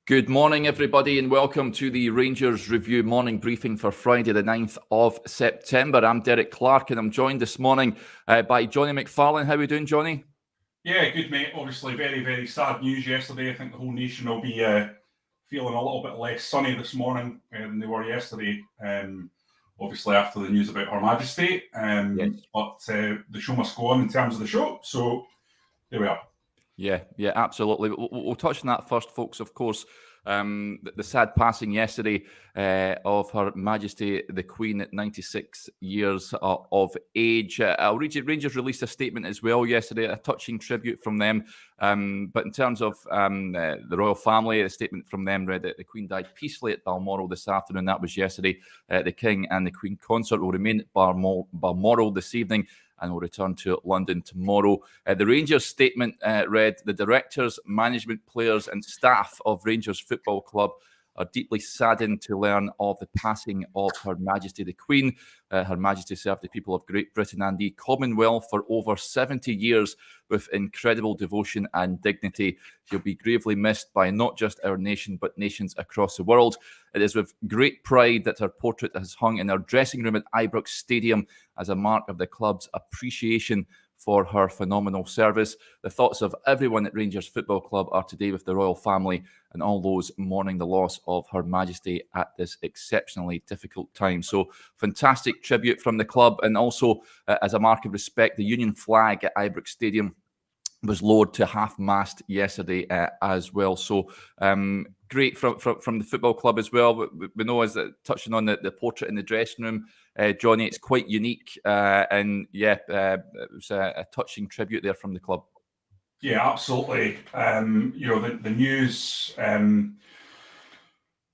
Good morning, everybody, and welcome to the Rangers Review morning briefing for Friday, the 9th of September. I'm Derek Clark, and I'm joined this morning by Jonny McFarlane. How are we doing, Jonny? Yeah, good, mate. Obviously, very, very sad news yesterday. I think the whole nation will be feeling a little bit less sunny this morning than they were yesterday. Obviously, after the news about Her Majesty. Yes. But the show must go on in terms of the show. So, there we are. Yeah, absolutely. We'll touch on that first, folks. Of course, the sad passing yesterday of Her Majesty the Queen at 96 years of age. Rangers released a statement as well yesterday, a touching tribute from them. But in terms of the royal family, a statement from them read that the Queen died peacefully at Balmoral this afternoon. That was yesterday. The King and the Queen consort will remain at Balmoral this evening and will return to London tomorrow. The Rangers statement read, the directors, management, players and staff of Rangers Football Club are deeply saddened to learn of the passing of Her Majesty the Queen. Her Majesty served the people of Great Britain and the Commonwealth for over 70 years with incredible devotion and dignity. She'll be gravely missed by not just our nation, but nations across the world. It is with great pride that her portrait has hung in our dressing room at Ibrox Stadium as a mark of the club's appreciation for her phenomenal service. The thoughts of everyone at Rangers Football Club are today with the royal family and all those mourning the loss of Her Majesty at this exceptionally difficult time. So fantastic tribute from the club, and also as a mark of respect, the Union flag at Ibrox Stadium was lowered to half-mast yesterday as well. So great from the football club as well. We know, as touching on the portrait in the dressing room, Jonny, it's quite unique. And yeah, it was a touching tribute there from the club. Yeah, absolutely. The news,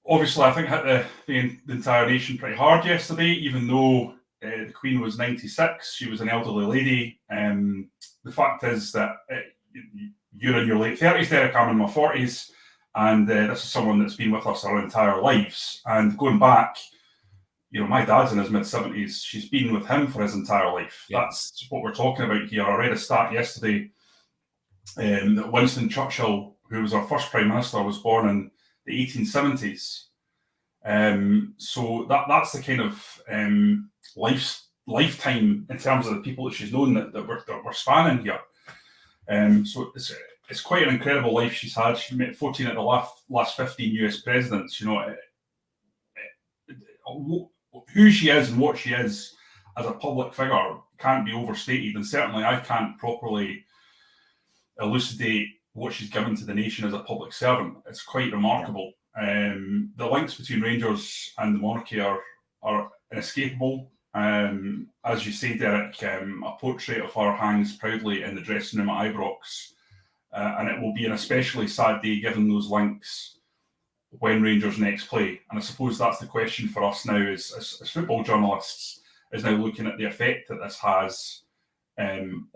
obviously, I think hit the entire nation pretty hard yesterday, even though the Queen was 96. She was an elderly lady. The fact is that you're in your late 30s, Derek. I'm in my 40s. And this is someone that's been with us our entire lives. And going back, my dad's in his mid-70s. She's been with him for his entire life. Yeah. That's what we're talking about here. I read a stat yesterday that Winston Churchill, who was our first Prime Minister, was born in the 1870s. So that's the kind of lifetime in terms of the people that she's known that we're spanning here. So it's quite an incredible life she's had. She met 14 of the last 15 US presidents. Who she is and what she is as a public figure can't be overstated, and certainly I can't properly elucidate what she's given to the nation as a public servant. It's quite remarkable. The links between Rangers and the monarchy are inescapable. As you say, Derek, a portrait of her hangs proudly in the dressing room at Ibrox, and it will be an especially sad day given those links when Rangers next play. And I suppose that's the question for us now as football journalists, is now looking at the effect that this has on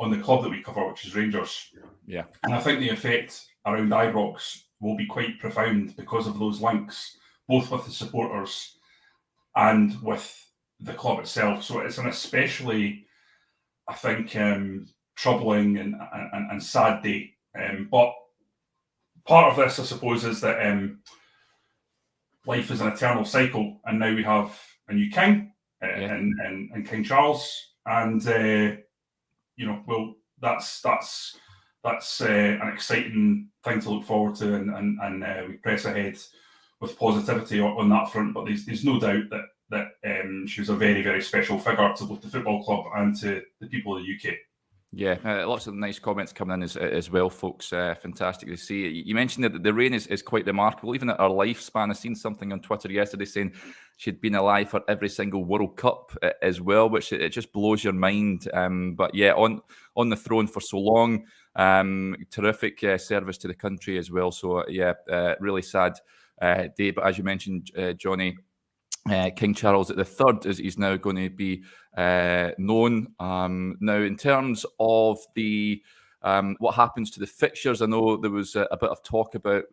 the club that we cover, which is Rangers. Yeah. And I think the effect around Ibrox will be quite profound because of those links, both with the supporters and with the club itself. So it's an especially, I think, troubling and sad day. But part of this, I suppose, is that life is an eternal cycle, and now we have a new king and King Charles, and that's an exciting thing to look forward to, and we press ahead with positivity on that front. But there's no doubt that she was a very, very special figure to both the football club and to the people of the UK. Yeah, lots of nice comments coming in as well, folks. Fantastic to see. You mentioned that the reign is quite remarkable. Even at her lifespan, I seen something on Twitter yesterday saying she'd been alive for every single World Cup as well, which it just blows your mind. But yeah, on the throne for so long, terrific service to the country as well. So yeah, really sad day. But as you mentioned, Jonny, King Charles III, as he's now going to be known. Now, in terms of the what happens to the fixtures, I know there was a bit of talk about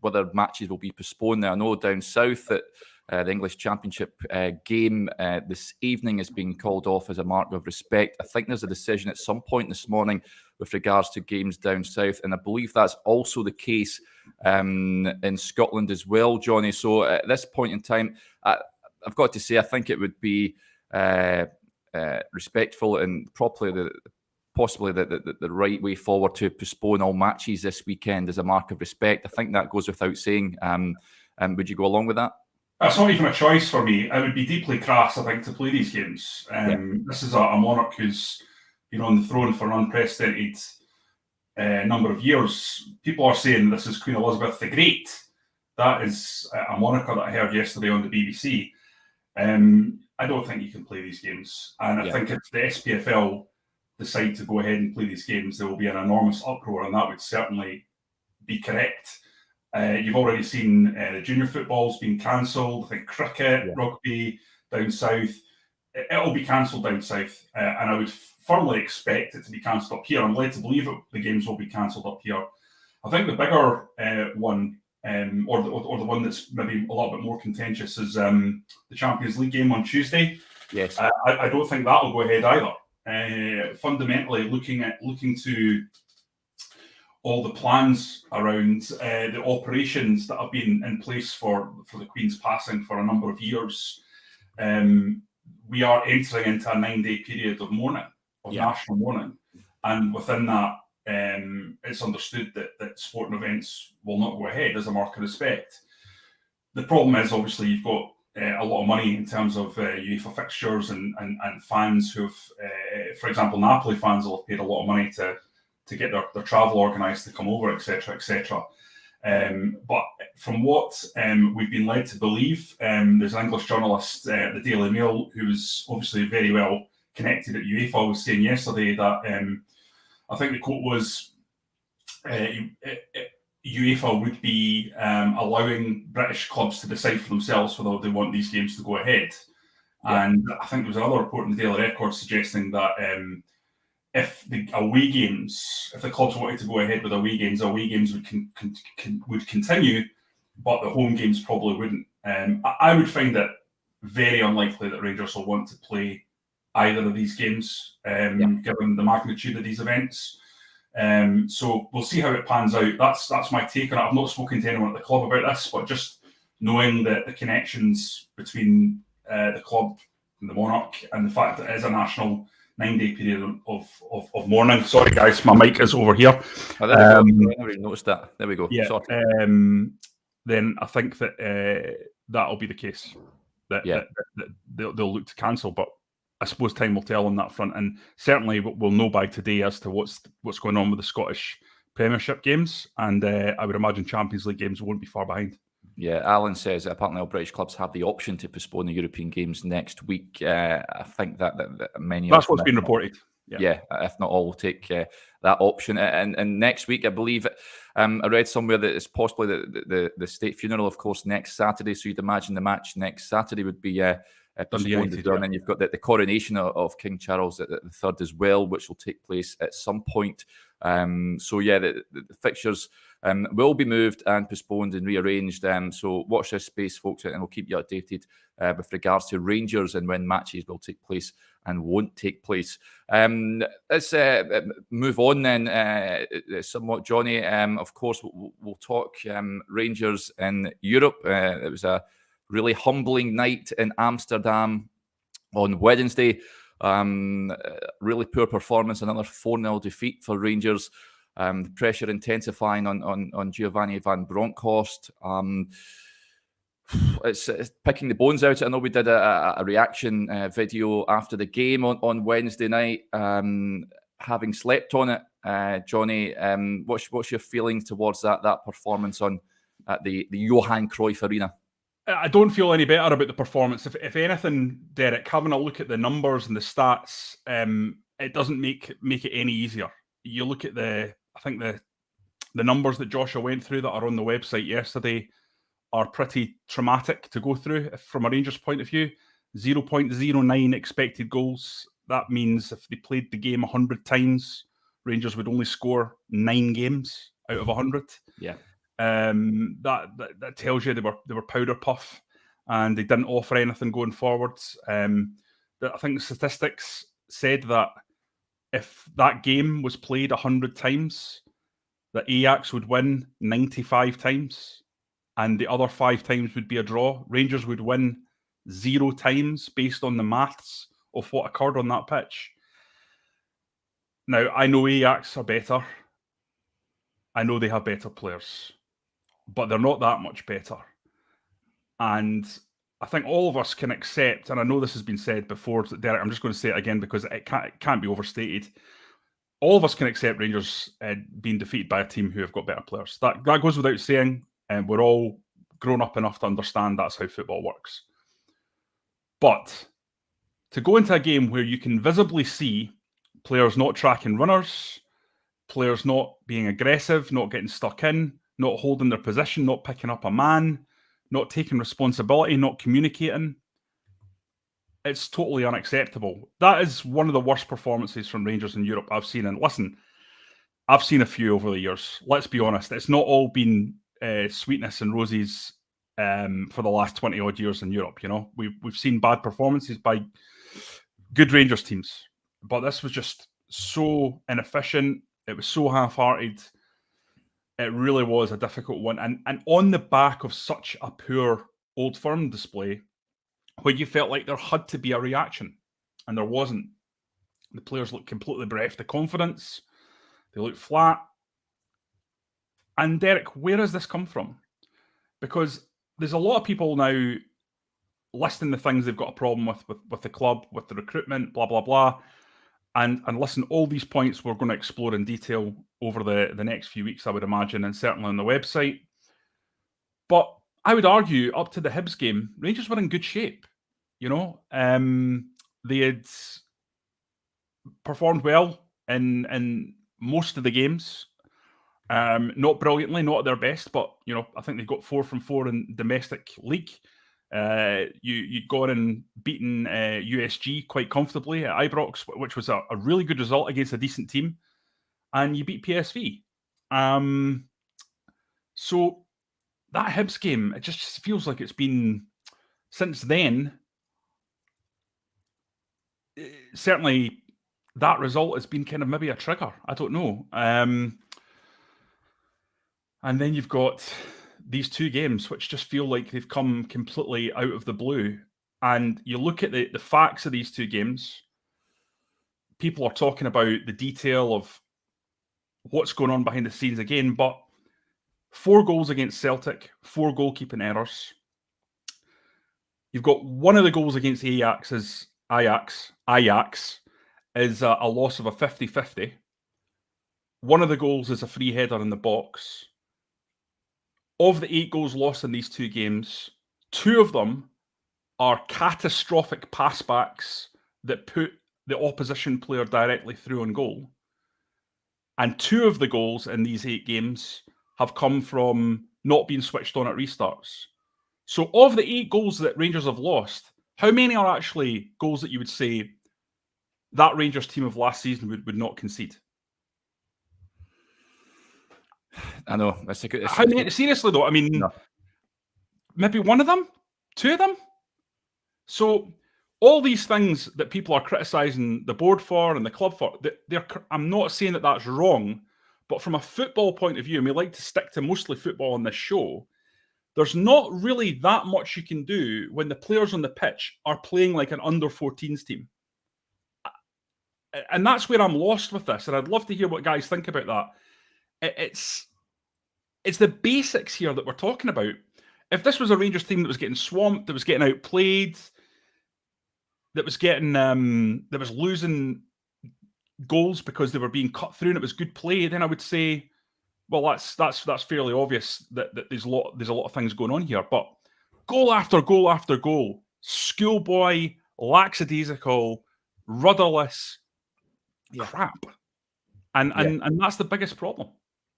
whether matches will be postponed. Now, I know down south that the English Championship game this evening is being called off as a mark of respect. I think there's a decision at some point this morning with regards to games down south, and I believe that's also the case in Scotland as well, Johnny. So at this point in time, I've got to say, I think it would be respectful and possibly the right way forward to postpone all matches this weekend as a mark of respect. I think that goes without saying. Would you go along with that? That's not even a choice for me. It would be deeply crass, I think, to play these games. This is a monarch who's been on the throne for an unprecedented number of years. People are saying this is Queen Elizabeth the Great. That is a moniker that I heard yesterday on the BBC. I don't think you can play these games. And I think if the SPFL decide to go ahead and play these games, there will be an enormous uproar, and that would certainly be correct. You've already seen the junior footballs being cancelled. I think cricket, rugby down south, it'll be cancelled down south. And I would firmly expect it to be cancelled up here. I'm led to believe the games will be cancelled up here. I think the bigger one, or the one that's maybe a little bit more contentious, is the Champions League game on Tuesday. Yes, I don't think that will go ahead either. Fundamentally, looking to all the plans around the operations that have been in place for the Queen's passing for a number of years, we are entering into a 9-day period of mourning, of national mourning, and within that, it's understood that sporting events will not go ahead as a mark of respect. The problem is, obviously, you've got a lot of money in terms of UEFA fixtures and fans who've, for example, Napoli fans will have paid a lot of money to get their travel organised to come over, etc., etc. But from what we've been led to believe, there's an English journalist at the Daily Mail who was obviously very well connected at UEFA, was saying yesterday that I think the quote was UEFA would be allowing British clubs to decide for themselves whether they want these games to go ahead. And I think there was another report in the Daily Record suggesting that if the away games, if the clubs wanted to go ahead with away games would continue, but the home games probably wouldn't. I would find it very unlikely that Rangers will want to play either of these games, given the magnitude of these events. So we'll see how it pans out. That's my take on it. I've not spoken to anyone at the club about this, but just knowing that the connections between the club and the Monarch and the fact that it is a national 9-day period of mourning. Sorry, guys, my mic is over here. Oh, there we go. I never even noticed that. There we go. Yeah. Then I think that that'll be the case. That they'll look to cancel, but I suppose time will tell on that front, and certainly we'll know by today as to what's going on with the Scottish Premiership games, and I would imagine Champions League games won't be far behind. Yeah, Alan says that apparently all British clubs have the option to postpone the European games next week. I think that many. That's what's been reported. Yeah, if not all, will take that option. And next week, I believe, I read somewhere that it's possibly the state funeral, of course, next Saturday. So you'd imagine the match next Saturday would be postponed as well. And then you've got the coronation of King Charles III as well, which will take place at some point. So yeah, the fixtures will be moved and postponed and rearranged. So watch this space, folks, and we'll keep you updated with regards to Rangers and when matches will take place and won't take place. Let's move on then somewhat, Johnny. Of course, we'll talk Rangers in Europe. It was a really humbling night in Amsterdam on Wednesday. Really poor performance, another 4-0 defeat for Rangers. The pressure intensifying on Giovanni van Bronckhorst. It's picking the bones out. I know we did a reaction video after the game on Wednesday night. Having slept on it, Johnny, what's your feelings towards that performance at the Johan Cruyff Arena? I don't feel any better about the performance. If anything, Derek, having a look at the numbers and the stats, it doesn't make it any easier. You look at the numbers that Joshua went through that are on the website yesterday are pretty traumatic to go through from a Rangers point of view. 0.09 expected goals. That means if they played the game 100 times, Rangers would only score 9 games out of 100. Yeah. That tells you they were powder puff and they didn't offer anything going forwards. I think the statistics said that if that game was played 100 times, that Ajax would win 95 times and the other 5 times would be a draw. Rangers would win 0 times based on the maths of what occurred on that pitch. Now, I know Ajax are better. I know they have better players, but they're not that much better. And I think all of us can accept, and I know this has been said before, Derek, I'm just going to say it again because it can't be overstated. All of us can accept Rangers being defeated by a team who have got better players. That goes without saying, and we're all grown up enough to understand that's how football works. But to go into a game where you can visibly see players not tracking runners, players not being aggressive, not getting stuck in, not holding their position, not picking up a man, not taking responsibility, not communicating, it's totally unacceptable. That is one of the worst performances from Rangers in Europe I've seen. And listen, I've seen a few over the years. Let's be honest, it's not all been sweetness and roses for the last 20 odd years in Europe. You know, we've seen bad performances by good Rangers teams, but this was just so inefficient. It was so half-hearted. It really was a difficult one. And on the back of such a poor Old Firm display, where you felt like there had to be a reaction, and there wasn't. The players looked completely bereft of confidence. They looked flat. And Derek, where has this come from? Because there's a lot of people now listing the things they've got a problem with the club, with the recruitment, blah, blah, blah. And listen, all these points we're going to explore in detail over the next few weeks, I would imagine, and certainly on the website. But I would argue up to the Hibs game, Rangers were in good shape. You know, they had performed well in most of the games. Not brilliantly, not at their best, but you know, I think they got 4 from 4 in domestic league. You'd gone and beaten USG quite comfortably at Ibrox, which was a really good result against a decent team, and you beat PSV. So that Hibs game, it just feels like it's been since then. Certainly, that result has been kind of maybe a trigger. I don't know. And then you've got these 2 games, which just feel like they've come completely out of the blue. And you look at the facts of these 2 games, people are talking about the detail of what's going on behind the scenes again, but 4 goals against Celtic, 4 goalkeeping errors. You've got one of the goals against Ajax is a loss of a 50-50. One of the goals is a free header in the box. Of the 8 goals lost in these 2 games, 2 of them are catastrophic passbacks that put the opposition player directly through on goal. And 2 of the goals in these 8 games have come from not being switched on at restarts. So of the 8 goals that Rangers have lost, how many are actually goals that you would say that Rangers team of last season would not concede? I know. Seriously, though, I mean, no. Maybe 1 of them? 2 of them? So all these things that people are criticising the board for and the club for, I'm not saying that that's wrong, but from a football point of view, and we like to stick to mostly football on this show, there's not really that much you can do when the players on the pitch are playing like an under-14s team. And that's where I'm lost with this, and I'd love to hear what guys think about that. It's the basics here that we're talking about. If this was a Rangers team that was getting swamped, that was getting outplayed, that was losing goals because they were being cut through and it was good play, then I would say, well, that's fairly obvious that there's a lot of things going on here. But goal after goal after goal, schoolboy, lackadaisical, rudderless crap, and that's the biggest problem.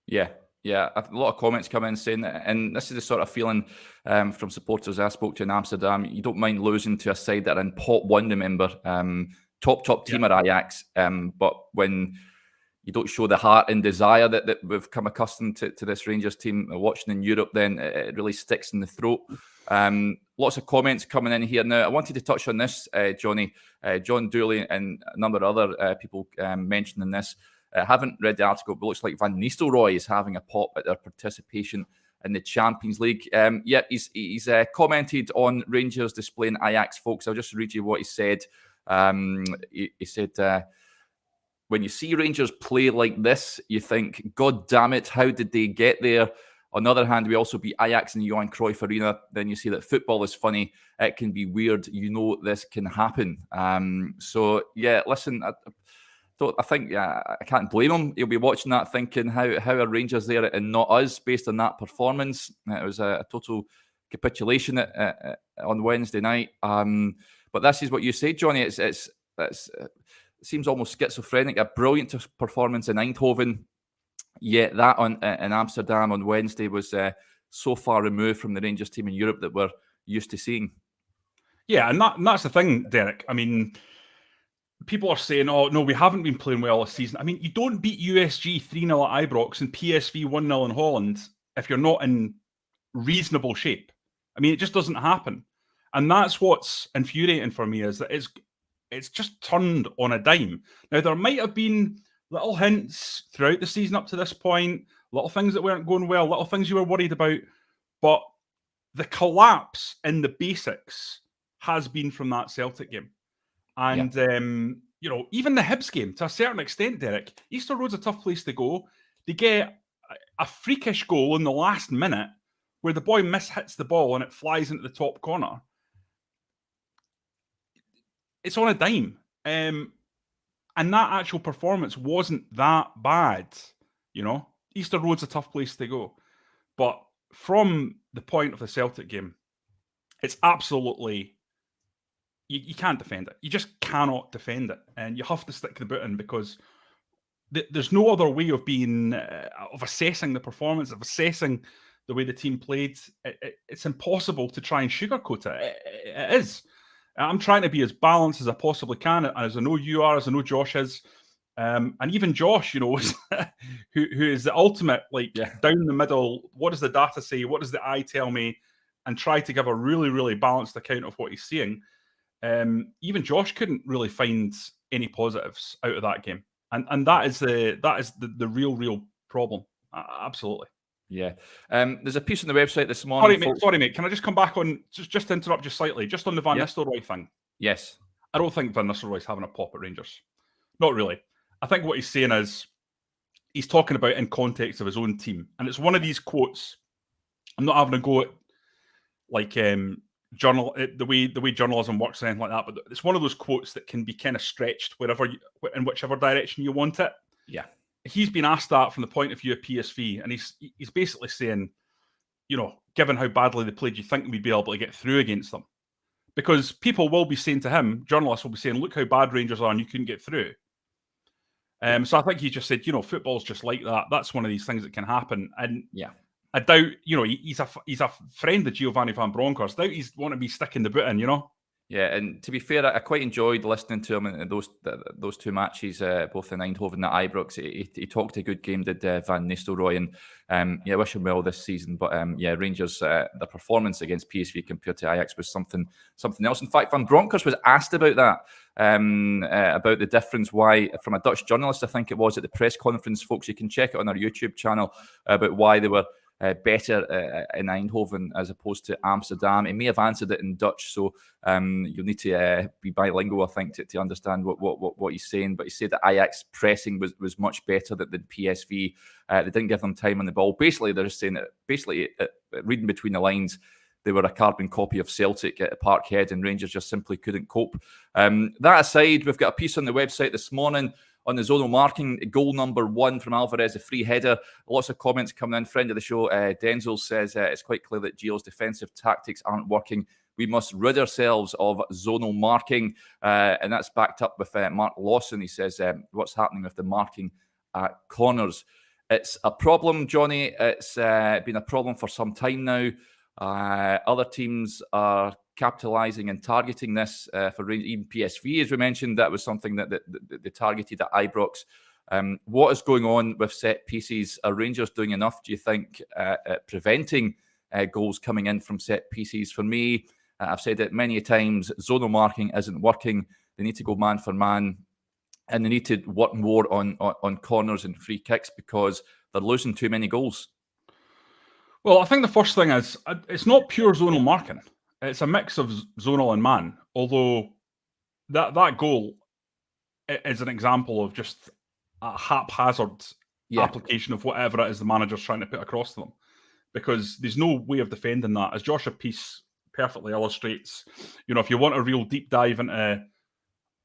Yeah, a lot of comments come in saying that, and this is the sort of feeling from supporters I spoke to in Amsterdam. You don't mind losing to a side that are in pot 1, remember, top team at Ajax, but when you don't show the heart and desire that we've come accustomed to this Rangers team watching in Europe, then it really sticks in the throat. Lots of comments coming in here now. I wanted to touch on this, Johnny. John Dooley and a number of other people mentioning this. haven't read the article, but it looks like Van Nistelrooy is having a pop at their participation in the Champions League. He's commented on Rangers displaying Ajax, folks. I'll just read you what he said. He said, when you see Rangers play like this, you think, God damn it, how did they get there? On the other hand, we also beat Ajax in the Johan Cruyff Arena. Then you see that football is funny. It can be weird. You know this can happen. Listen, I can't blame him. He'll be watching that thinking, how are Rangers there and not us based on that performance? It was a total capitulation on Wednesday night. But this is what you say, Johnny. It seems almost schizophrenic. A brilliant performance in Eindhoven. Yet that in Amsterdam on Wednesday was so far removed from the Rangers team in Europe that we're used to seeing. Yeah, and that's the thing, Derek. I mean, people are saying, oh, no, we haven't been playing well this season. I mean, you don't beat USG 3-0 at Ibrox and PSV 1-0 in Holland if you're not in reasonable shape. I mean, it just doesn't happen. And that's what's infuriating for me, is that it's just turned on a dime. Now, there might have been little hints throughout the season up to this point, little things that weren't going well, little things you were worried about, but the collapse in the basics has been from that Celtic game. And, even the Hibs game, to a certain extent, Derek, Easter Road's a tough place to go. They get a freakish goal in the last minute where the boy mishits the ball and it flies into the top corner. It's on a dime. And that actual performance wasn't that bad, Easter Road's a tough place to go. But from the point of the Celtic game, it's absolutely... You can't defend it. You just cannot defend it. And you have to stick the boot in, because there's no other way of of assessing the performance, of assessing the way the team played. It's impossible to try and sugarcoat it. It is. I'm trying to be as balanced as I possibly can, as I know you are, as I know Josh is. And even Josh, who is the ultimate, down the middle, what does the data say? What does the eye tell me? And try to give a really, really balanced account of what he's seeing. Even Josh couldn't really find any positives out of that game. And that is the real problem. Absolutely. Yeah. There's a piece on the website this morning. Sorry, mate. Can I just come back on, just to interrupt you slightly, just on the Van Nistelrooy thing? Yes. I don't think Van Nistelrooy's having a pop at Rangers. Not really. I think what he's saying is, he's talking about in context of his own team. And it's one of these quotes. I'm not having a go at the way journalism works or anything like that, but it's one of those quotes that can be kind of stretched in whichever direction you want it. Yeah. He's been asked that from the point of view of PSV, and he's basically saying, given how badly they played, you think we'd be able to get through against them? Because people will be saying to him, journalists will be saying, look how bad Rangers are and you couldn't get through. So I think he just said, football's just like that. That's one of these things that can happen. And I doubt, he's a friend of Giovanni Van Bronckhorst. I doubt he's want to be sticking the boot in, Yeah, and to be fair, I quite enjoyed listening to him in those two matches, both in Eindhoven and at Ibrox. He talked a good game, did Van Nistelrooy, and I wish him well this season. But Rangers, the performance against PSV compared to Ajax was something else. In fact, Van Bronckhorst was asked about that, about the difference, why, from a Dutch journalist, I think it was, at the press conference. Folks, you can check it on our YouTube channel, about why they were better in Eindhoven as opposed to Amsterdam. He may have answered it in Dutch, so you'll need to be bilingual, I think, to understand what he's saying. But he said that Ajax pressing was much better than PSV. They didn't give them time on the ball. Basically, they're just saying that, reading between the lines, they were a carbon copy of Celtic at Parkhead, and Rangers just simply couldn't cope. That aside, we've got a piece on the website this morning on the zonal marking, goal number 1 from Alvarez, a free header. Lots of comments coming in. Friend of the show, Denzel, says it's quite clear that Gio's defensive tactics aren't working. We must rid ourselves of zonal marking. And that's backed up with Mark Lawson. He says, what's happening with the marking at corners? It's a problem, Johnny. It's been a problem for some time now. Other teams are capitalising and targeting this for even PSV, as we mentioned. That was something that they targeted at Ibrox. What is going on with set pieces? Are Rangers doing enough, do you think, at preventing goals coming in from set pieces? For me, I've said it many times, zonal marking isn't working. They need to go man for man. and they need to work more on corners and free kicks because they're losing too many goals. Well, I think the first thing is it's not pure zonal marking. It's a mix of zonal and man. Although that goal is an example of just a haphazard application of whatever it is the manager's trying to put across to them. Because there's no way of defending that. As Joshua Peace perfectly illustrates, if you want a real deep dive into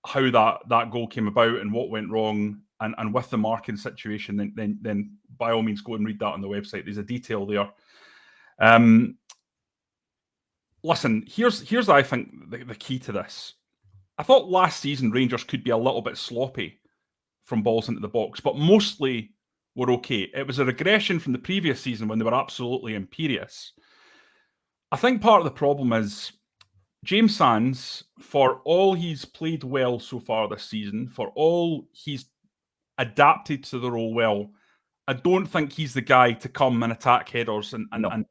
how that goal came about and what went wrong and with the marking situation, then by all means go and read that on the website. There's a detail there. Listen, here's I think the key to this. I thought last season Rangers could be a little bit sloppy from balls into the box, but mostly were okay. It was a regression from the previous season when they were absolutely imperious. I think part of the problem is James Sands, for all he's played well so far this season, for all he's adapted to the role well, I don't think he's the guy to come and attack headers and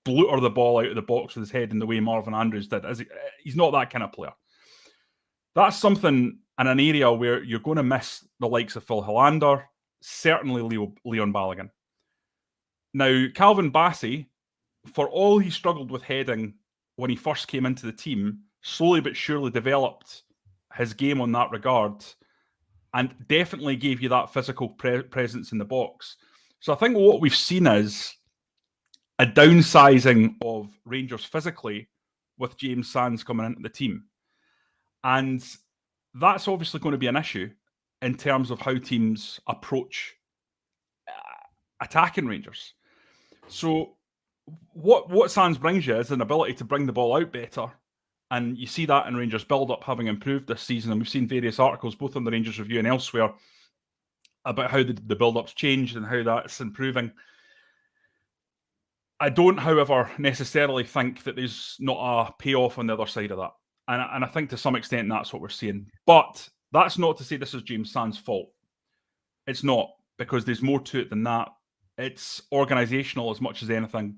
blooter the ball out of the box with his head in the way Marvin Andrews did. He's not that kind of player. That's something in an area where you're going to miss the likes of Phil Hollander, certainly Leon Balogun. Now, Calvin Bassey, for all he struggled with heading when he first came into the team, slowly but surely developed his game on that regard and definitely gave you that physical presence in the box. So I think what we've seen is a downsizing of Rangers physically with James Sands coming into the team. And that's obviously going to be an issue in terms of how teams approach attacking Rangers. So what Sands brings you is an ability to bring the ball out better. And you see that in Rangers build-up having improved this season. And we've seen various articles, both on the Rangers Review and elsewhere, about how the build-up's changed and how that's improving. I don't, however, necessarily think that there's not a payoff on the other side of that. And I think to some extent that's what we're seeing. But that's not to say this is James Sands' fault. It's not, because there's more to it than that. It's organisational as much as anything.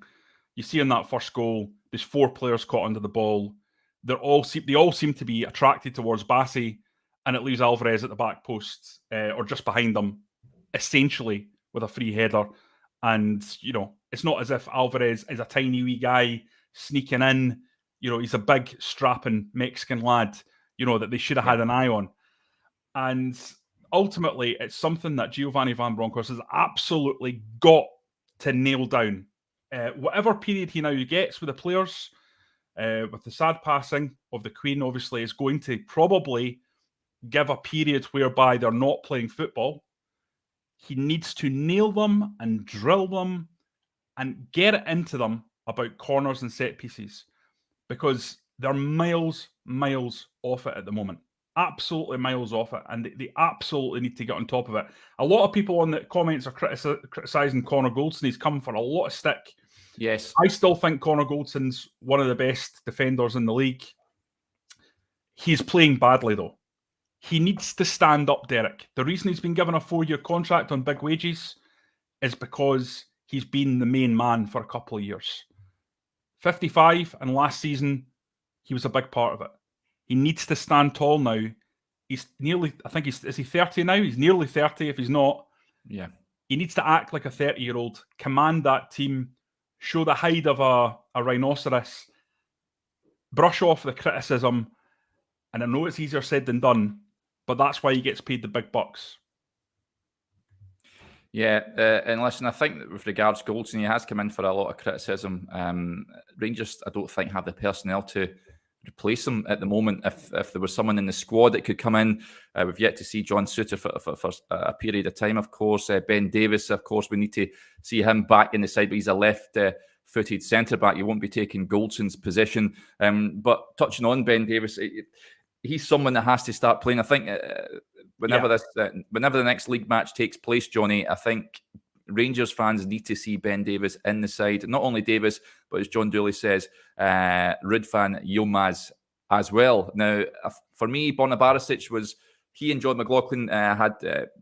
You see in that first goal, there's 4 players caught under the ball. They all seem to be attracted towards Bassey, and it leaves Alvarez at the back post or just behind them, essentially with a free header. And, it's not as if Alvarez is a tiny wee guy sneaking in. He's a big, strapping Mexican lad, that they should have had an eye on. And ultimately, it's something that Giovanni Van Bronckhorst has absolutely got to nail down. Whatever period he now gets with the players, with the sad passing of the Queen, obviously, is going to probably give a period whereby they're not playing football. He needs to nail them and drill them and get it into them about corners and set pieces, because they're miles off it at the moment. Absolutely miles off it, and they absolutely need to get on top of it. A lot of people on the comments are criticising Connor Goldson. He's come for a lot of stick. Yes. I still think Connor Goldson's one of the best defenders in the league. He's playing badly, though. He needs to stand up, Derek. The reason he's been given a 4-year contract on big wages is because he's been the main man for a couple of years. 55, and last season, he was a big part of it. He needs to stand tall now. He's nearly, is he 30 now? He's nearly 30 if he's not. Yeah. He needs to act like a 30-year-old, command that team, show the hide of a rhinoceros, brush off the criticism. And I know it's easier said than done, but that's why he gets paid the big bucks. Yeah, and listen, I think that with regards to Goldson, he has come in for a lot of criticism. Rangers, I don't think, have the personnel to replace him at the moment. If there was someone in the squad that could come in, we've yet to see John Souttar for a period of time, of course. Ben Davis, of course, we need to see him back in the side, but he's a left-footed centre-back. You won't be taking Goldson's position. But touching on Ben Davis, he's someone that has to start playing. I think whenever the next league match takes place, Johnny, I think Rangers fans need to see Ben Davis in the side. Not only Davis, but as John Dooley says, Ridvan Yilmaz as well. Now, for me, Borna Barisic he and John McLaughlin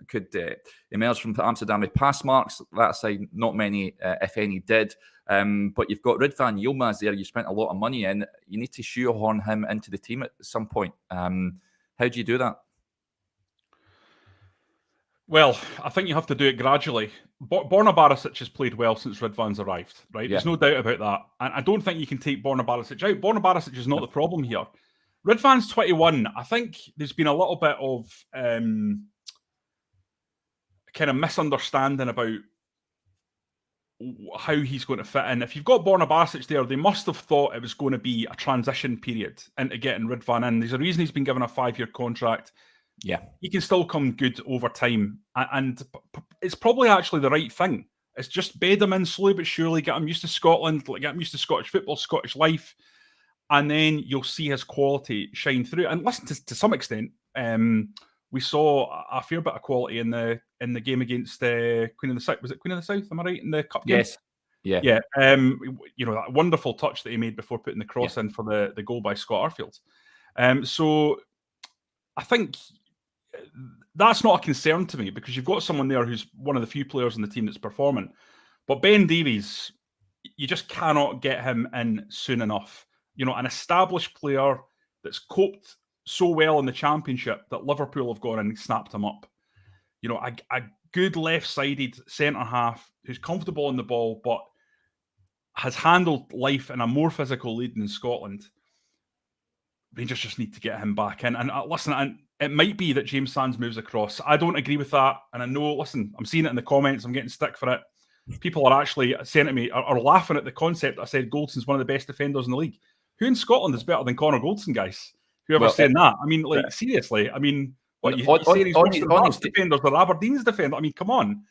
could emerge from Amsterdam with pass marks. That side, not many, if any, did. But you've got Ridvan Yilmaz there. You spent a lot of money in. You need to shoehorn him into the team at some point. How do you do that? Well, I think you have to do it gradually. Borna Barisic has played well since Ridvan's arrived, right? Yeah. There's no doubt about that. And I don't think you can take Borna Barisic out. Borna Barisic is not the problem here. Ridvan's 21. I think there's been a little bit of kind of misunderstanding about how he's going to fit in. If you've got Borna Barisic there, they must have thought it was going to be a transition period into getting Ridvan in. There's a reason he's been given a 5-year contract. Yeah. He can still come good over time. And it's probably actually the right thing. It's just bed him in slowly but surely, get him used to Scotland, get him used to Scottish football, Scottish life, and then you'll see his quality shine through. And listen, to some extent, we saw a fair bit of quality in the game against Queen of the South. Was it Queen of the South? Am I right? In the cup game? Yes. Yeah. Yeah. That wonderful touch that he made before putting the cross in for the goal by Scott Arfield. So I think that's not a concern to me, because you've got someone there who's one of the few players in the team that's performing. But Ben Davies, you just cannot get him in soon enough. An established player that's coped so well in the Championship that Liverpool have gone and snapped him up. A good left-sided centre-half who's comfortable on the ball but has handled life in a more physical league than Scotland. Rangers just need to get him back in. And listen, it might be that James Sands moves across. I don't agree with that. And I know, listen, I'm seeing it in the comments. I'm getting stick for it. People are actually saying to me, are laughing at the concept that I said Goldson's one of the best defenders in the league. Who in Scotland is better than Connor Goldson, guys? Whoever's saying that? I mean, seriously. I mean, what you saying he's worse than Hearts defenders or Aberdeen's defender? I mean, come on.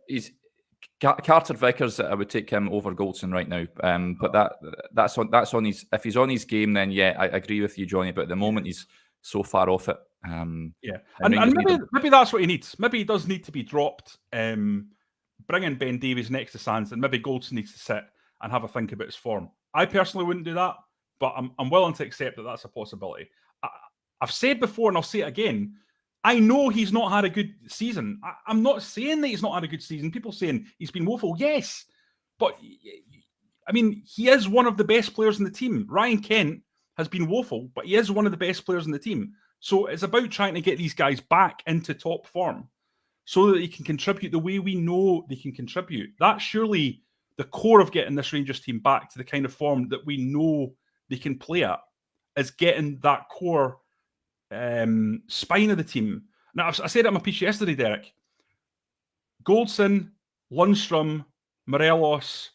He's Carter Vickers. I would take him over Goldson right now. But that's on his. If he's on his game, then I agree with you, Johnny. But at the moment, he's so far off it. And maybe that's what he needs. Maybe he does need to be dropped. Bring in Ben Davies next to Sands, and maybe Goldson needs to sit and have a think about his form. I personally wouldn't do that, but I'm willing to accept that that's a possibility. I've said before, and I'll say it again, I know he's not had a good season. I'm not saying that he's not had a good season. People saying he's been woeful. Yes, but I mean, he is one of the best players in the team. Ryan Kent has been woeful, but he is one of the best players in the team. So it's about trying to get these guys back into top form so that they can contribute the way we know they can contribute. That's surely the core of getting this Rangers team back to the kind of form that we know they can play at, is getting that core spine of the team. Now, I said it on my piece yesterday, Derek. Goldson, Lundstrom, Morelos,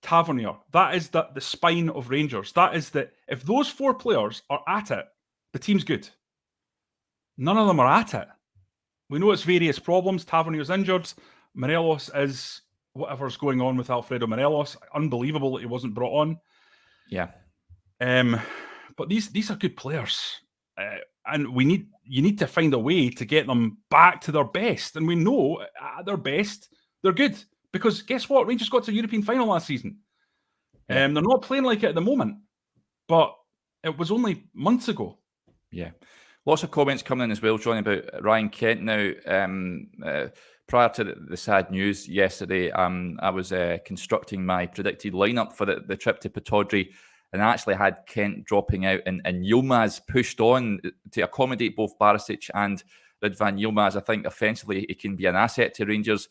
Tavernier. That is the spine of Rangers. That is if those 4 players are at it, the team's good. None of them are at it. We know it's various problems. Tavernier's injured. Morelos is whatever's going on with Alfredo Morelos. Unbelievable that he wasn't brought on. Yeah. But these are good players. And you need to find a way to get them back to their best. And we know at their best, they're good. Because guess what? Rangers got to a European final last season. They're not playing like it at the moment. But it was only months ago. Yeah. Lots of comments coming in as well, Johnny, about Ryan Kent now. Prior to the sad news yesterday, I was constructing my predicted lineup for the trip to Pataudry, and I actually had Kent dropping out and Yilmaz pushed on to accommodate both Barisic and Ridvan Yilmaz. I think offensively he can be an asset to Rangers.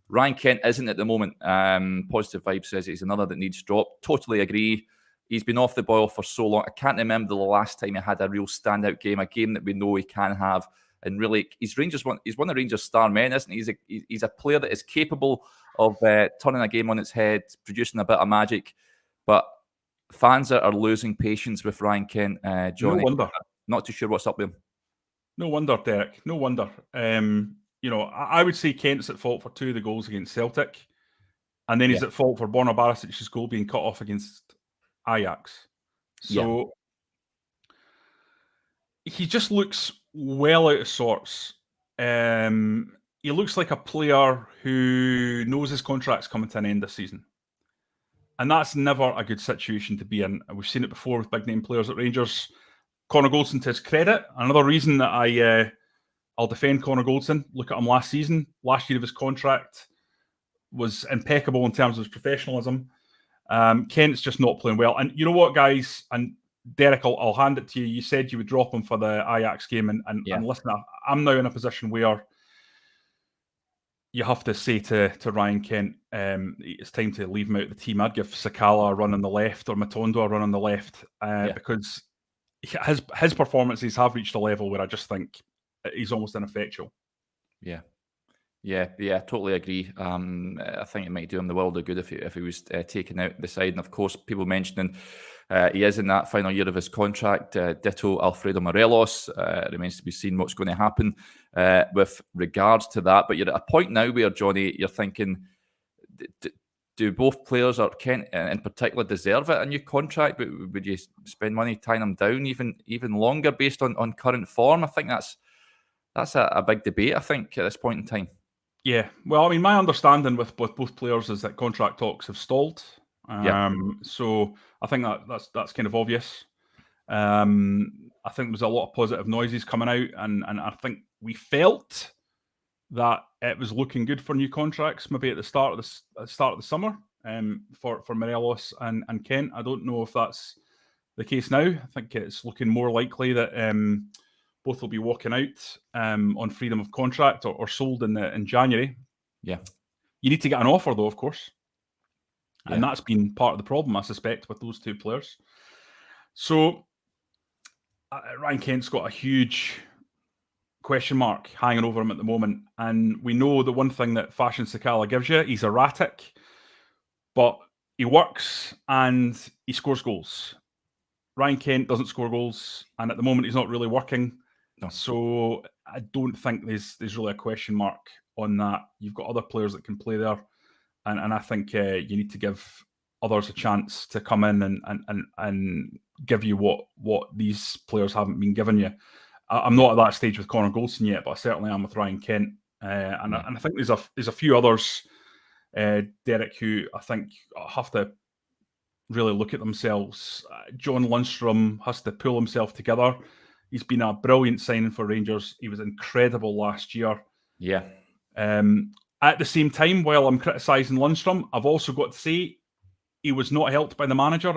Ryan Kent isn't at the moment. Positive Vibe says he's another that needs dropped. Totally agree. He's been off the boil for so long. I can't remember the last time he had a real standout game, a game that we know he can have. And really, he's one of Rangers' star men, isn't he? He's a player that is capable of turning a game on its head, producing a bit of magic. But fans are losing patience with Ryan Kent, Johnny. No wonder. Not too sure what's up with him. No wonder, Derek. No wonder. I would say Kent's at fault for 2 of the goals against Celtic. And then he's at fault for Borna Barisic's goal being cut off against Ajax. So he just looks well out of sorts. He looks like a player who knows his contract's coming to an end this season. And that's never a good situation to be in. We've seen it before with big name players at Rangers. Connor Goldson, to his credit, another reason that I'll defend Connor Goldson. Look at him last season. Last year of his contract was impeccable in terms of his professionalism. Kent's just not playing well. And you know what, guys? And Derek, I'll hand it to you. You said you would drop him for the Ajax game. And listen, I'm now in a position where you have to say to Ryan Kent, it's time to leave him out of the team. I'd give Sakala a run on the left or Matondo a run on the left because his performances have reached a level where I just think he's almost ineffectual. Yeah, totally agree. I think it might do him the world of good if he was taken out the side. And of course, people mentioning he is in that final year of his contract. Ditto Alfredo Morelos. It remains to be seen what's going to happen with regards to that. But you're at a point now where, Johnny, you're thinking, do both players, or Kent in particular, deserve it, a new contract? But would you spend money tying them down even longer based on current form? I think that's a big debate, I think, at this point in time. Yeah, well, I mean, my understanding with both players is that contract talks have stalled. So I think that's kind of obvious. I think there's a lot of positive noises coming out, and I think we felt that it was looking good for new contracts, maybe at the start of the summer, for Morelos and Kent. I don't know if that's the case now. I think it's looking more likely that both will be walking out on freedom of contract or sold in January. Yeah. You need to get an offer, though, of course. And that's been part of the problem, I suspect, with those two players. So Ryan Kent's got a huge question mark hanging over him at the moment. And we know the one thing that Fashion Sakala gives you, he's erratic, but he works and he scores goals. Ryan Kent doesn't score goals, and at the moment he's not really working. No. So I don't think there's really a question mark on that. You've got other players that can play there, and I think you need to give others a chance to come in and give you what these players haven't been giving you. I'm not at that stage with Connor Goldson yet, but I certainly am with Ryan Kent, and I think there's a few others, Derek, who I think have to really look at themselves. John Lundstrom has to pull himself together. He's been a brilliant signing for Rangers. He was incredible last year. Yeah. At the same time, while I'm criticising Lundstrom, I've also got to say he was not helped by the manager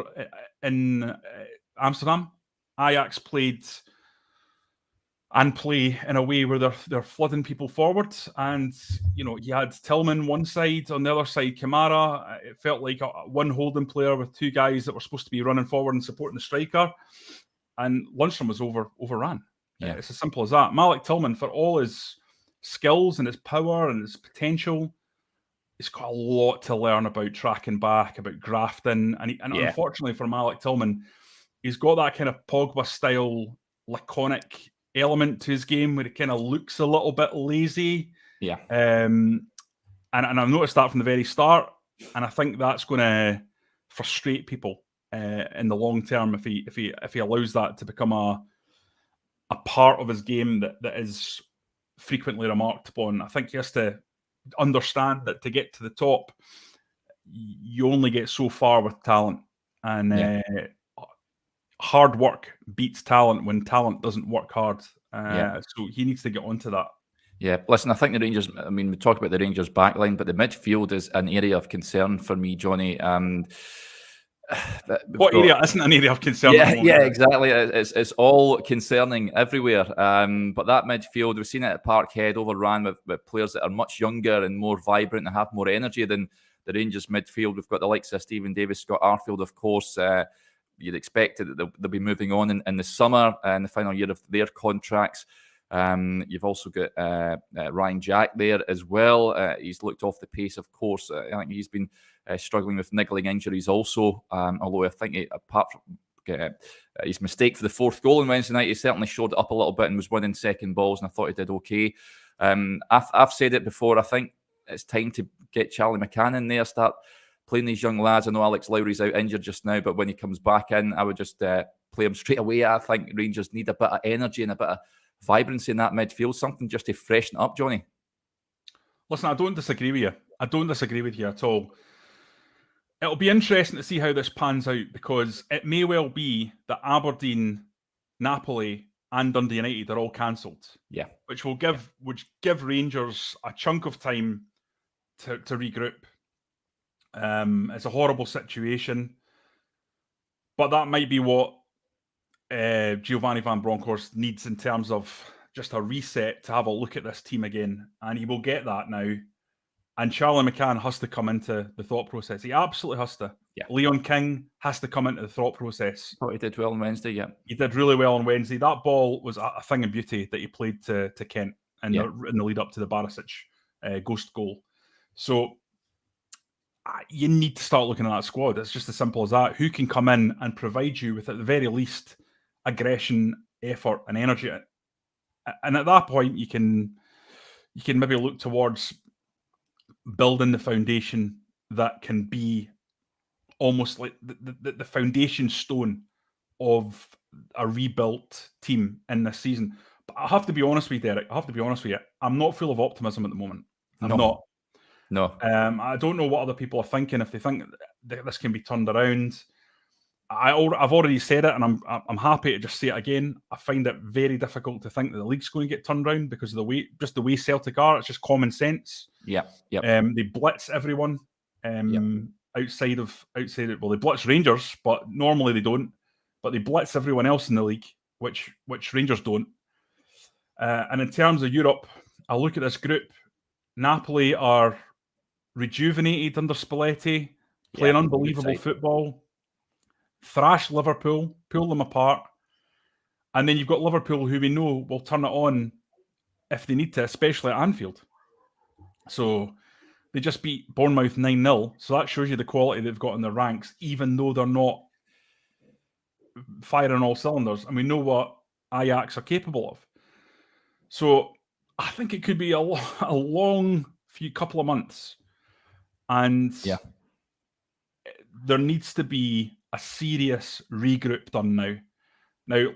in Amsterdam. Ajax play in a way where they're flooding people forward, and you had Tillman one side, on the other side Kamara. It felt like one holding player with two guys that were supposed to be running forward and supporting the striker, and Lundstrom was overran. Yeah. It's as simple as that. Malik Tillman, for all his skills and his power and his potential, he's got a lot to learn about tracking back, about grafting, and unfortunately for Malik Tillman, he's got that kind of Pogba style laconic element to his game where he kind of looks a little bit lazy. Yeah. And I've noticed that from the very start, and I think that's going to frustrate people in the long term if he allows that to become a part of his game that is frequently remarked upon. I think he has to understand that to get to the top, you only get so far with talent, and hard work beats talent when talent doesn't work hard. So he needs to get onto that. Yeah, listen, I think the Rangers, I mean, we talk about the Rangers backline, but the midfield is an area of concern for me, Johnny. What area isn't an area of concern? Yeah, exactly. It's all concerning everywhere. But that midfield, we've seen it at Parkhead, overran with players that are much younger and more vibrant and have more energy than the Rangers midfield. We've got the likes of Stephen Davis, Scott Arfield, of course. You'd expect that they'll be moving on in the summer in the final year of their contracts. You've also got Ryan Jack there as well. He's looked off the pace, of course. I think he's been struggling with niggling injuries also. Although I think apart from his mistake for the fourth goal on Wednesday night, he certainly showed it up a little bit and was winning second balls, and I thought he did okay. I've said it before. I think it's time to get Charlie McCann in there, start playing these young lads. I know Alex Lowry's out injured just now, but when he comes back in, I would just play him straight away. I think Rangers need a bit of energy and a bit of vibrancy in that midfield, something just to freshen up, Johnny. Listen, I don't disagree with you. I don't disagree with you at all. It'll be interesting to see how this pans out, because it may well be that Aberdeen, Napoli, and Dundee United are all cancelled. Yeah, which will give Rangers a chunk of time to regroup. It's a horrible situation, but that might be what Giovanni Van Bronckhorst needs in terms of just a reset to have a look at this team again, and he will get that now. And Charlie McCann has to come into the thought process. He absolutely has to. Yeah. Leon King has to come into the thought process. Thought he did well on Wednesday, yeah. He did really well on Wednesday. That ball was a thing of beauty that he played to Kent in the lead up to the Barisic ghost goal. So you need to start looking at that squad. It's just as simple as that. Who can come in and provide you with, at the very least, aggression, effort, and energy? And at that point, you can maybe look towards building the foundation that can be almost like the foundation stone of a rebuilt team in this season. But I have to be honest with you, Derek. I have to be honest with you. I'm not full of optimism at the moment. I'm not. No. I don't know what other people are thinking. If they think that this can be turned around, I've already said it, and I'm happy to just say it again. I find it very difficult to think that the league's going to get turned around because of the way Celtic are. It's just common sense. Yeah. They blitz everyone. Outside of well, they blitz Rangers, but normally they don't. But they blitz everyone else in the league, which Rangers don't. And in terms of Europe, I look at this group. Napoli are rejuvenated under Spalletti, playing unbelievable football. Thrash Liverpool, pull them apart. And then you've got Liverpool, who we know will turn it on if they need to, especially at Anfield. So they just beat Bournemouth 9-0. So that shows you the quality they've got in their ranks, even though they're not firing all cylinders. And we know what Ajax are capable of. So I think it could be a long couple of months. And there needs to be a serious regroup done now. Now,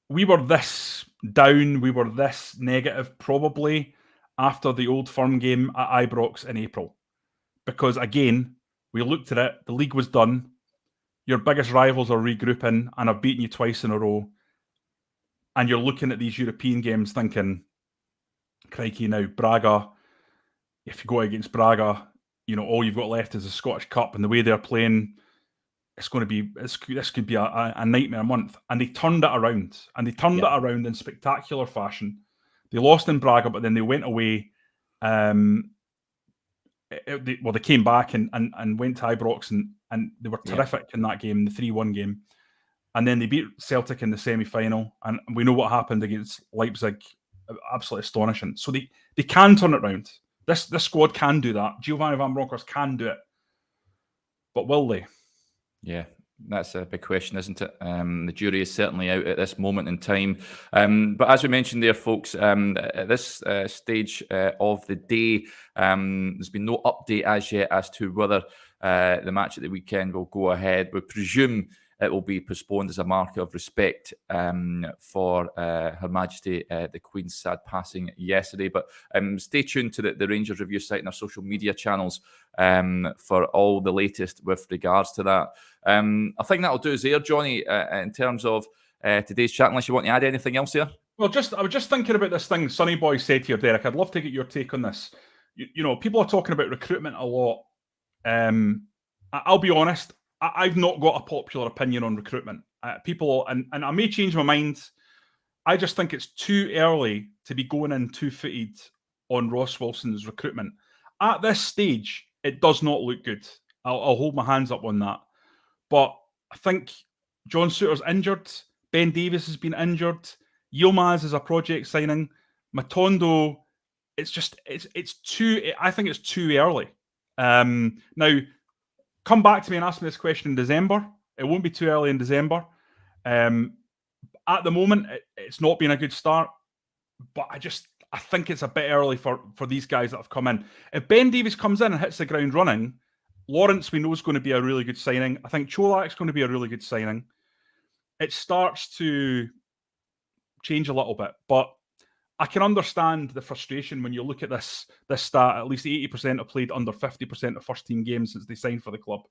we were this down, we were this negative probably after the Old Firm game at Ibrox in April. Because again, we looked at it, the league was done, your biggest rivals are regrouping and have beaten you twice in a row. And you're looking at these European games thinking, crikey now, Braga, if you go against Braga, all you've got left is the Scottish Cup, and the way they're playing, this could be a nightmare month. And they turned it around, and they turned it around in spectacular fashion. They lost in Braga, but then they went away. They came back and went to Ibrox, and they were terrific in that game, the 3-1 game. And then they beat Celtic in the semi-final, and we know what happened against Leipzig. Absolutely astonishing. So they can turn it around. This squad can do that. Giovanni Van Bronckhorst can do it. But will they? Yeah, that's a big question, isn't it? The jury is certainly out at this moment in time. But as we mentioned there, folks, at this stage of the day, there's been no update as yet as to whether the match at the weekend will go ahead. We presume it will be postponed as a mark of respect for Her Majesty the Queen's sad passing yesterday. But stay tuned to the Rangers Review site and our social media channels for all the latest with regards to that. I think that'll do us there, Johnny, in terms of today's chat, unless you want to add anything else here. Well, I was just thinking about this thing Sonny Boy said here, Derek. I'd love to get your take on this. People are talking about recruitment a lot. I'll be honest, I've not got a popular opinion on recruitment. People, and I may change my mind. I just think it's too early to be going in two-footed on Ross Wilson's recruitment. At this stage, it does not look good. I'll hold my hands up on that. But I think John Souttar's injured. Ben Davies has been injured. Yilmaz is a project signing. Matondo, I think it's too early. Now, come back to me and ask me this question in December. It won't be too early in December. At the moment, it's not been a good start, but I think it's a bit early for these guys that have come in. If Ben Davies comes in and hits the ground running, Lawrence we know is going to be a really good signing. I think Cholak's going to be a really good signing. It starts to change a little bit, but I can understand the frustration when you look at this stat. At least 80% have played under 50% of first-team games since they signed for the club.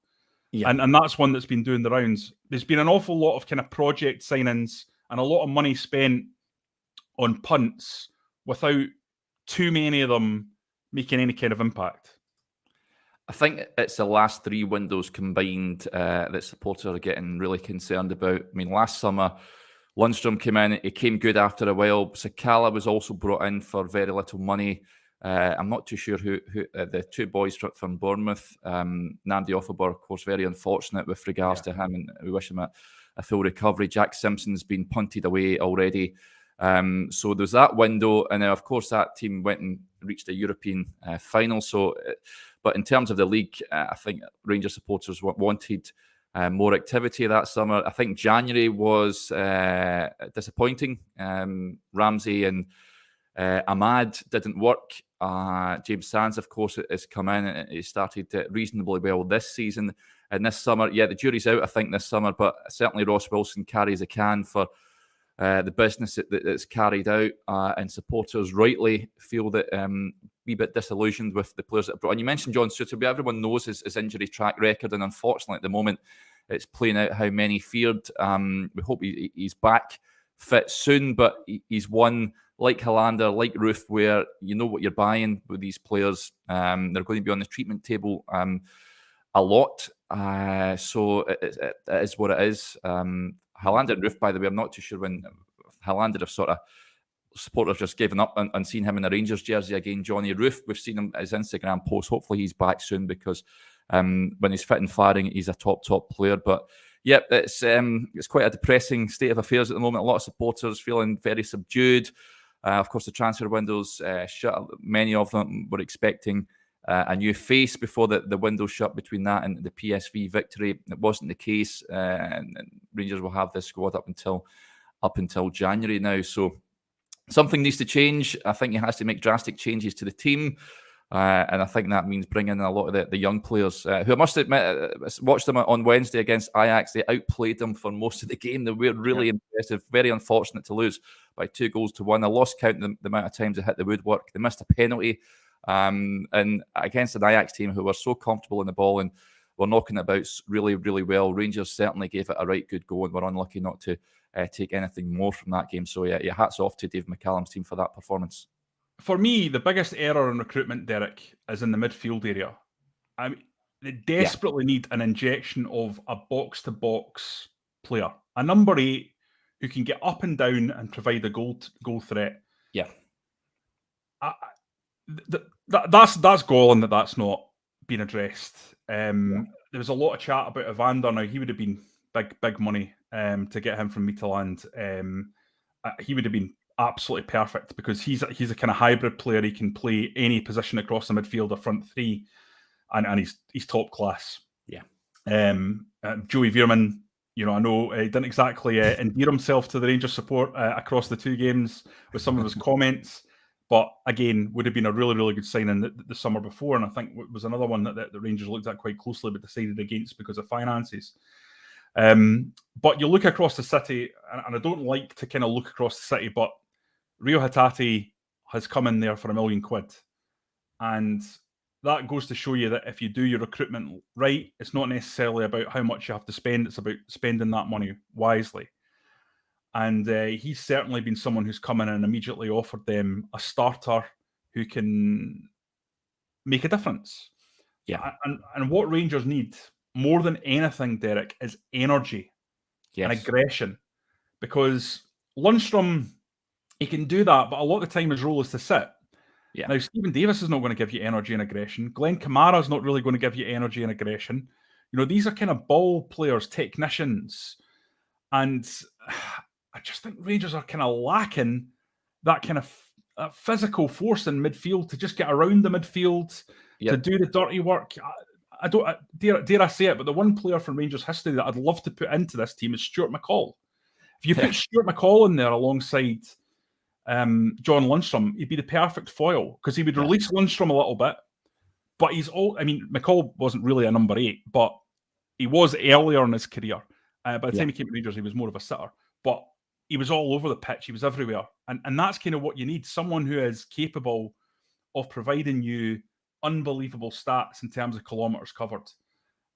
Yeah. And that's one that's been doing the rounds. There's been an awful lot of kind of project signings and a lot of money spent on punts without too many of them making any kind of impact. I think it's the last three windows combined that supporters are getting really concerned about. I mean, last summer, Lundstrom came in. He came good after a while. Sakala was also brought in for very little money. I'm not too sure who the two boys from Bournemouth. Namdi Offerber, of course, very unfortunate with regards to him, and we wish him a full recovery. Jack Simpson's been punted away already. So there's that window, and of course that team went and reached a European final. So, but in terms of the league, I think Rangers supporters wanted more activity that summer. I think January was disappointing. Ramsey and Ahmad didn't work. James Sands, of course, has come in and he started reasonably well this season. And this summer, the jury's out, I think, this summer, but certainly Ross Wilson carries a can for the business that's carried out, and supporters rightly feel that wee bit disillusioned with the players that brought on. You mentioned John Souttarby. Everyone knows his injury track record, and unfortunately at the moment it's playing out how many feared. We hope he's back fit soon, but he's one like Hollander, like Roof, where you know what you're buying with these players. They're going to be on the treatment table a lot, so it is what it is. Hollander and Roof, by the way, I'm not too sure when Hollander have sort of supporters just given up and seen him in a Rangers jersey again. Johnny Roof, we've seen him his Instagram post. Hopefully he's back soon, because when he's fit and firing, he's a top player. But yeah, it's quite a depressing state of affairs at the moment. A lot of supporters feeling very subdued. Of course, the transfer windows shut. Many of them were expecting a new face before the window shut between that and the PSV victory. It wasn't the case, and Rangers will have this squad up until January now. So something needs to change. I think he has to make drastic changes to the team, and I think that means bringing in a lot of the young players, who I must admit, watched them on Wednesday against Ajax. They outplayed them for most of the game. They were really impressive. Very unfortunate to lose by 2-1. I lost count the amount of times they hit the woodwork. They missed a penalty. And against an Ajax team who were so comfortable in the ball and were knocking it about really, really well. Rangers certainly gave it a right good go and were unlucky not to take anything more from that game. So yeah, hats off to Dave McCallum's team for that performance. For me, the biggest error in recruitment, Derek, is in the midfield area. I mean, they desperately need an injection of a box-to-box player, a number 8 who can get up and down and provide a goal threat. Yeah. That's galling that's not been addressed. There was a lot of chat about Evander. Now, he would have been big money to get him from Midtjylland. He would have been absolutely perfect, because he's a kind of hybrid player. He can play any position across the midfield or front three, and he's top class. Yeah. Joey Veerman, I know he didn't exactly endear himself to the Rangers support across the 2 games with some of his comments. But again, would have been a really, really good signing the summer before. And I think it was another one that the Rangers looked at quite closely but decided against because of finances. But you look across the city, and I don't like to kind of look across the city, but Rio Hatate has come in there for £1 million. And that goes to show you that if you do your recruitment right, it's not necessarily about how much you have to spend. It's about spending that money wisely. And he's certainly been someone who's come in and immediately offered them a starter who can make a difference. Yeah. And what Rangers need more than anything, Derek, is energy and aggression. Because Lundstrom, he can do that, but a lot of the time his role is to sit. Yeah. Now, Stephen Davis is not going to give you energy and aggression. Glenn Kamara is not really going to give you energy and aggression. These are kind of ball players, technicians. And I just think Rangers are kind of lacking that kind of physical force in midfield to just get around the midfield, to do the dirty work. I don't dare I say it, but the one player from Rangers history that I'd love to put into this team is Stuart McCall. If you put Stuart McCall in there alongside John Lundstrom, he'd be the perfect foil, because he would release Lundstrom a little bit. But McCall wasn't really a number 8, but he was earlier in his career. By the time he came to Rangers, he was more of a sitter. But he was all over the pitch. He was everywhere. And that's kind of what you need. Someone who is capable of providing you unbelievable stats in terms of kilometres covered.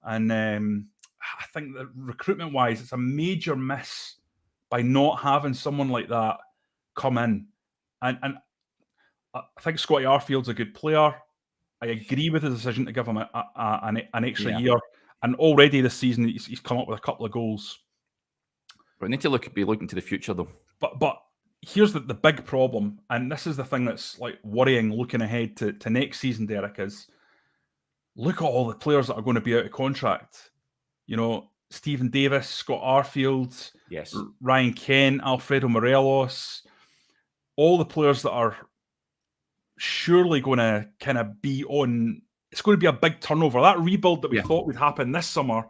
And I think that recruitment-wise, it's a major miss by not having someone like that come in. And I think Scotty Arfield's a good player. I agree with the decision to give him an extra year. And already this season, he's come up with a couple of goals. We need to be looking to the future, though. But here's the big problem, and this is the thing that's like worrying looking ahead to next season, Derek, is look at all the players that are going to be out of contract. You know, Stephen Davis, Scott Arfield, Yes. Ryan Kent, Alfredo Morelos, all the players that are surely going to kind of be on. It's going to be a big turnover. That rebuild that we thought would happen this summer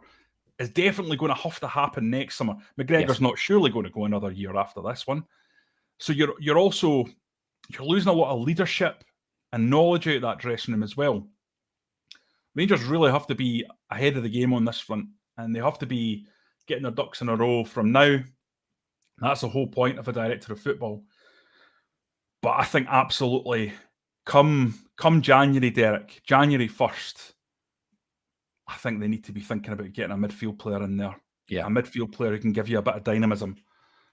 is definitely going to have to happen next summer. McGregor's not surely going to go another year after this one. So you're losing a lot of leadership and knowledge out of that dressing room as well. Rangers really have to be ahead of the game on this front, and they have to be getting their ducks in a row from now. That's the whole point of a director of football. But I think absolutely, come January, Derek, January 1st, I think they need to be thinking about getting a midfield player in there. Yeah. A midfield player who can give you a bit of dynamism.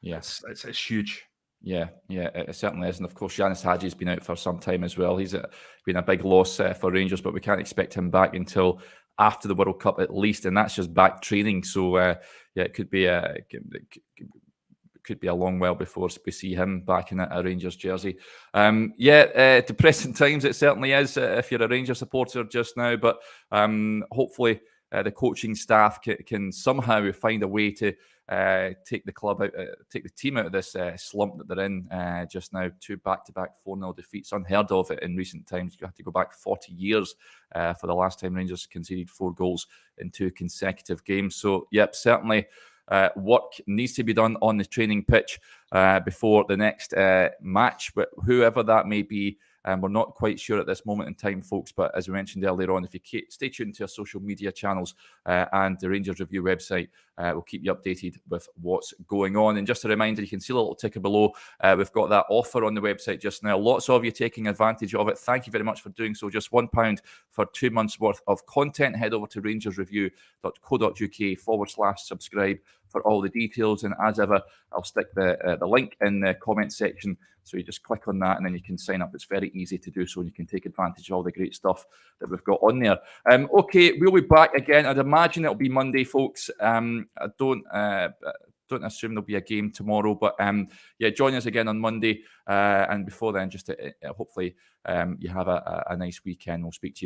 Yes. It's huge. Yeah, it certainly is. And of course, Yanis Hadji's been out for some time as well. He's been a big loss for Rangers, but we can't expect him back until after the World Cup at least, and that's just back training. So it could be a long while before we see him back in a Rangers jersey. Depressing times it certainly is if you're a Rangers supporter just now, but hopefully the coaching staff can somehow find a way to take the club out, take the team out of this slump that they're in just now. 2 back-to-back 4-0 defeats, unheard of it in recent times. You have to go back 40 years for the last time Rangers conceded 4 goals in 2 consecutive games. So, certainly work needs to be done on the training pitch before the next match, but whoever that may be. We're not quite sure at this moment in time, folks, but as we mentioned earlier on, if you stay tuned to our social media channels and the Rangers Review website, we'll keep you updated with what's going on. And just a reminder, you can see a little ticker below. We've got that offer on the website just now. Lots of you taking advantage of it. Thank you very much for doing so. Just £1 for 2 months worth of content. Head over to rangersreview.co.uk/subscribe for all the details. And as ever, I'll stick the link in the comment section. So you just click on that and then you can sign up. It's very easy to do so, and you can take advantage of all the great stuff that we've got on there. Okay, we'll be back again. I'd imagine it'll be Monday, folks. I don't assume there'll be a game tomorrow, but join us again on Monday. And before then, just hopefully you have a nice weekend. We'll speak to you.